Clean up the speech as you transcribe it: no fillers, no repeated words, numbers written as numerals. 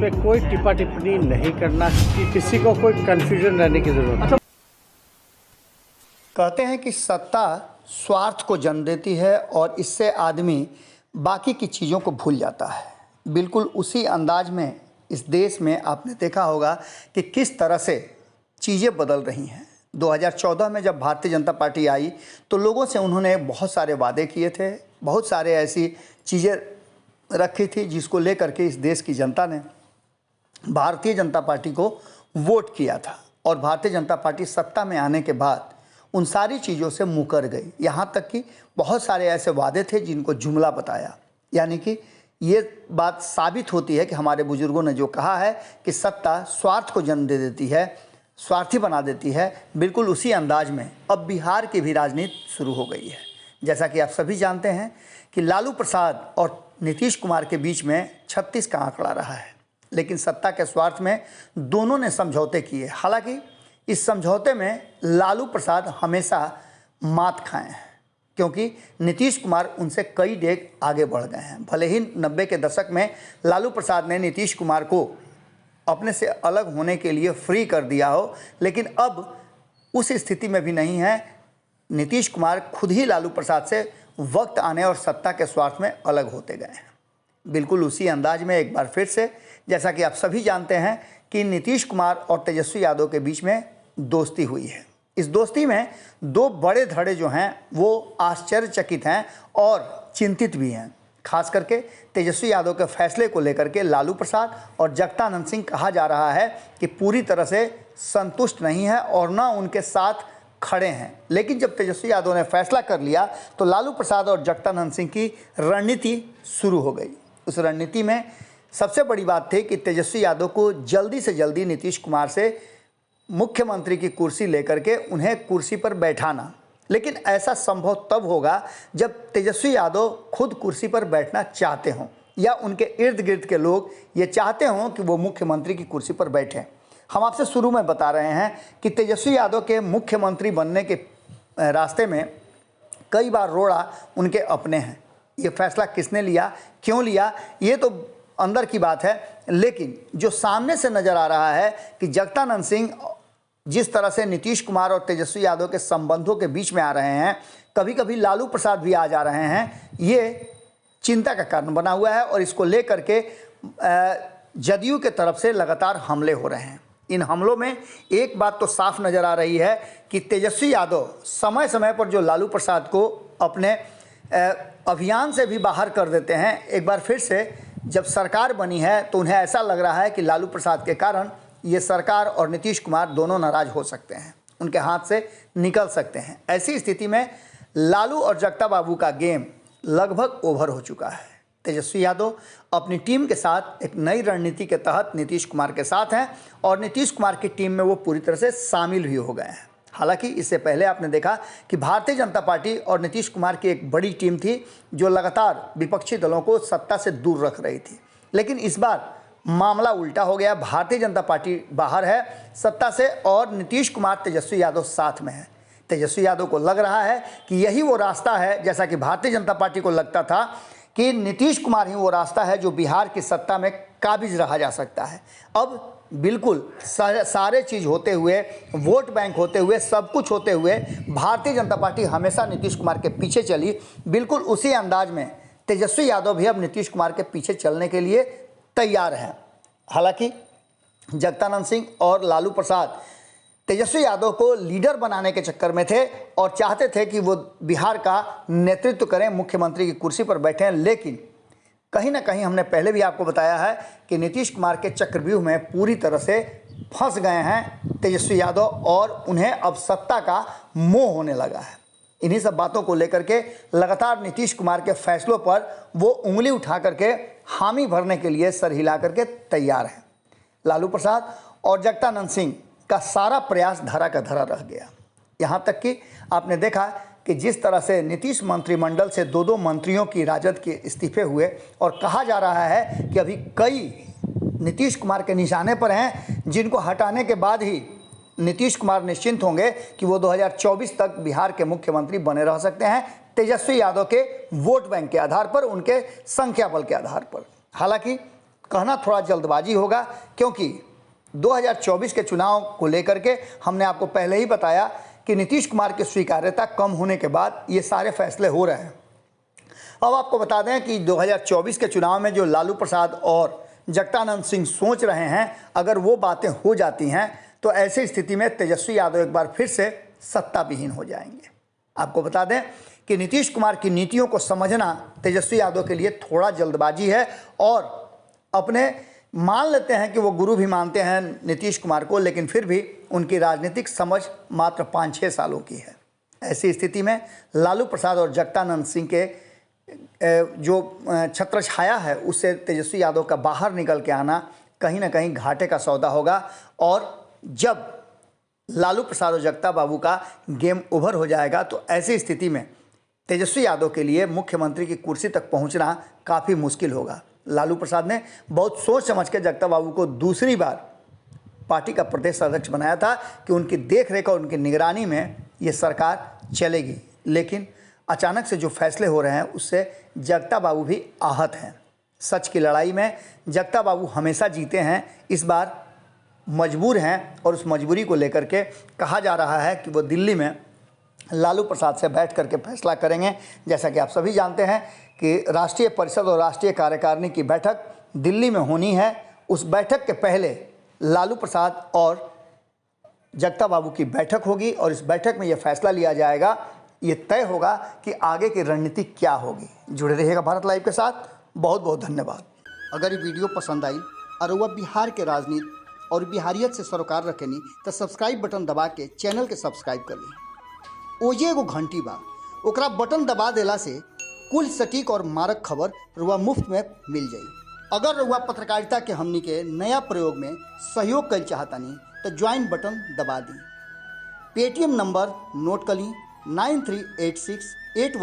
इसमें कोई टिप्पा टिप्पणी नहीं करना कि किसी को कोई कंफ्यूजन रहने की जरूरत है। कहते हैं कि सत्ता स्वार्थ को जन्म देती है और इससे आदमी बाकी की चीज़ों को भूल जाता है। बिल्कुल उसी अंदाज में इस देश में आपने देखा होगा कि किस तरह से चीज़ें बदल रही हैं। 2014 में जब भारतीय जनता पार्टी आई तो लोगों से उन्होंने बहुत सारे वादे किए थे, बहुत सारे ऐसी चीज़ें रखी थी जिसको लेकर के इस देश की जनता ने भारतीय जनता पार्टी को वोट किया था। और भारतीय जनता पार्टी सत्ता में आने के बाद उन सारी चीज़ों से मुकर गई। यहाँ तक कि बहुत सारे ऐसे वादे थे जिनको जुमला बताया। यानी कि ये बात साबित होती है कि हमारे बुजुर्गों ने जो कहा है कि सत्ता स्वार्थ को जन्म दे देती है, स्वार्थी बना देती है, बिल्कुल उसी अंदाज में अब बिहार की भी राजनीति शुरू हो गई है। जैसा कि आप सभी जानते हैं कि लालू प्रसाद और नीतीश कुमार के बीच में 36 का आंकड़ा रहा है, लेकिन सत्ता के स्वार्थ में दोनों ने समझौते किए। हालांकि इस समझौते में लालू प्रसाद हमेशा मात खाए हैं, क्योंकि नीतीश कुमार उनसे कई डेग आगे बढ़ गए हैं। भले ही 90 के दशक में लालू प्रसाद ने नीतीश कुमार को अपने से अलग होने के लिए फ्री कर दिया हो, लेकिन अब उस स्थिति में भी नहीं है। नीतीश कुमार खुद ही लालू प्रसाद से वक्त आने और सत्ता के स्वार्थ में अलग होते गए हैं। बिल्कुल उसी अंदाज में एक बार फिर से, जैसा कि आप सभी जानते हैं कि नीतीश कुमार और तेजस्वी यादव के बीच में दोस्ती हुई है। इस दोस्ती में दो बड़े धड़े जो हैं वो आश्चर्यचकित हैं और चिंतित भी हैं। खास करके तेजस्वी यादव के फैसले को लेकर के लालू प्रसाद और जगदानंद सिंह कहा जा रहा है कि पूरी तरह से संतुष्ट नहीं है और ना उनके साथ खड़े हैं। लेकिन जब तेजस्वी यादव ने फैसला कर लिया तो लालू प्रसाद और जगदानंद सिंह की रणनीति शुरू हो गई। उस रणनीति में सबसे बड़ी बात थी कि तेजस्वी यादव को जल्दी से जल्दी नीतीश कुमार से मुख्यमंत्री की कुर्सी लेकर के उन्हें कुर्सी पर बैठाना। लेकिन ऐसा संभव तब होगा जब तेजस्वी यादव खुद कुर्सी पर बैठना चाहते हों या उनके इर्द गिर्द के लोग ये चाहते हों कि वो मुख्यमंत्री की कुर्सी पर बैठें। हम आपसे शुरू में बता रहे हैं कि तेजस्वी यादव के मुख्यमंत्री बनने के रास्ते में कई बार रोड़ा उनके अपने हैं। ये फैसला किसने लिया, क्यों लिया, ये तो अंदर की बात है। लेकिन जो सामने से नज़र आ रहा है कि जगदानंद सिंह जिस तरह से नीतीश कुमार और तेजस्वी यादव के संबंधों के बीच में आ रहे हैं, कभी कभी लालू प्रसाद भी आ जा रहे हैं, ये चिंता का कारण बना हुआ है। और इसको लेकर के जदयू के तरफ से लगातार हमले हो रहे हैं। इन हमलों में एक बात तो साफ नज़र आ रही है कि तेजस्वी यादव समय समय पर जो लालू प्रसाद को अपने अभियान से भी बाहर कर देते हैं। एक बार फिर से जब सरकार बनी है तो उन्हें ऐसा लग रहा है कि लालू प्रसाद के कारण ये सरकार और नीतीश कुमार दोनों नाराज हो सकते हैं, उनके हाथ से निकल सकते हैं। ऐसी स्थिति में लालू और जगता बाबू का गेम लगभग ओवर हो चुका है। तेजस्वी यादव अपनी टीम के साथ एक नई रणनीति के तहत नीतीश कुमार के साथ हैं और नीतीश कुमार की टीम में वो पूरी तरह से शामिल भी हो गए हैं। हालांकि इससे पहले आपने देखा कि भारतीय जनता पार्टी और नीतीश कुमार की एक बड़ी टीम थी जो लगातार विपक्षी दलों को सत्ता से दूर रख रही थी। लेकिन इस बार मामला उल्टा हो गया। भारतीय जनता पार्टी बाहर है सत्ता से और नीतीश कुमार, तेजस्वी यादव साथ में है। तेजस्वी यादव को लग रहा है कि यही वो रास्ता है, जैसा कि भारतीय जनता पार्टी को लगता था कि नीतीश कुमार ही वो रास्ता है जो बिहार की सत्ता में काबिज रहा जा सकता है। अब बिल्कुल सारे चीज़ होते हुए, वोट बैंक होते हुए, सब कुछ होते हुए भारतीय जनता पार्टी हमेशा नीतीश कुमार के पीछे चली। बिल्कुल उसी अंदाज में तेजस्वी यादव भी अब नीतीश कुमार के पीछे चलने के लिए तैयार हैं। हालांकि जगदानंद सिंह और लालू प्रसाद तेजस्वी यादव को लीडर बनाने के चक्कर में थे और चाहते थे कि वो बिहार का नेतृत्व करें, मुख्यमंत्री की कुर्सी पर बैठें। लेकिन कहीं ना कहीं हमने पहले भी आपको बताया है कि नीतीश कुमार के चक्रव्यूह में पूरी तरह से फंस गए हैं तेजस्वी यादव और उन्हें अब सत्ता का मोह होने लगा है। इन्हीं सब बातों को लेकर के लगातार नीतीश कुमार के फैसलों पर वो उंगली उठा करके हामी भरने के लिए सर हिला करके तैयार हैं। लालू प्रसाद और जगदानंद सिंह का सारा प्रयास धरा का धरा रह गया। यहाँ तक कि आपने देखा कि जिस तरह से नीतीश मंत्रिमंडल से दो मंत्रियों की राजद के इस्तीफे हुए और कहा जा रहा है कि अभी कई नीतीश कुमार के निशाने पर हैं जिनको हटाने के बाद ही नीतीश कुमार निश्चिंत होंगे कि वो 2024 तक बिहार के मुख्यमंत्री बने रह सकते हैं, तेजस्वी यादव के वोट बैंक के आधार पर, उनके संख्या बल के आधार पर। हालांकि कहना थोड़ा जल्दबाजी होगा, क्योंकि 2024 के चुनाव को लेकर के हमने आपको पहले ही बताया कि नीतीश कुमार की स्वीकार्यता कम होने के बाद ये सारे फैसले हो रहे हैं। अब आपको बता दें कि 2024 के चुनाव में जो लालू प्रसाद और जगदानंद सिंह सोच रहे हैं, अगर वो बातें हो जाती हैं तो ऐसी स्थिति में तेजस्वी यादव एक बार फिर से सत्ता विहीन हो जाएंगे। आपको बता दें कि नीतीश कुमार की नीतियों को समझना तेजस्वी यादव के लिए थोड़ा जल्दबाजी है, और अपने मान लेते हैं कि वो गुरु भी मानते हैं नीतीश कुमार को, लेकिन फिर भी उनकी राजनीतिक समझ मात्र 5-6 सालों की है। ऐसी स्थिति में लालू प्रसाद और जगदानंद सिंह के जो छत्र छाया है उससे तेजस्वी यादव का बाहर निकल के आना कहीं ना कहीं घाटे का सौदा होगा। और जब लालू प्रसाद और जगता बाबू का गेम ओवर हो जाएगा तो ऐसी स्थिति में तेजस्वी यादव के लिए मुख्यमंत्री की कुर्सी तक पहुंचना काफ़ी मुश्किल होगा। लालू प्रसाद ने बहुत सोच समझ के जगता बाबू को दूसरी बार पार्टी का प्रदेश अध्यक्ष बनाया था कि उनकी देखरेख और उनकी निगरानी में ये सरकार चलेगी, लेकिन अचानक से जो फैसले हो रहे हैं उससे जगता बाबू भी आहत हैं। सच की लड़ाई में जगता बाबू हमेशा जीते हैं, इस बार मजबूर हैं, और उस मजबूरी को लेकर के कहा जा रहा है कि वो दिल्ली में लालू प्रसाद से बैठ करके फैसला करेंगे। जैसा कि आप सभी जानते हैं कि राष्ट्रीय परिषद और राष्ट्रीय कार्यकारिणी की बैठक दिल्ली में होनी है। उस बैठक के पहले लालू प्रसाद और जगता बाबू की बैठक होगी, और इस बैठक में यह फैसला लिया जाएगा, ये तय होगा कि आगे की रणनीति क्या होगी। जुड़े रहिएगा भारत लाइव के साथ। बहुत बहुत धन्यवाद। अगर ये वीडियो पसंद आई और वह बिहार के राजनीति और बिहारियत से सरोकार रखेनी तो सब्सक्राइब बटन दबा के चैनल के सब्सक्राइब कर ली। ओजे एगो घंटी बा, ओकरा बटन दबा देला से कुल सटीक और मारक खबर रुआ मुफ्त में मिल जाई। अगर रुआ पत्रकारिता के हमनी के नया प्रयोग में सहयोग कर चाहतानी तो ज्वाइन बटन दबा दी। पेटीएम नंबर नोट कर ली 938681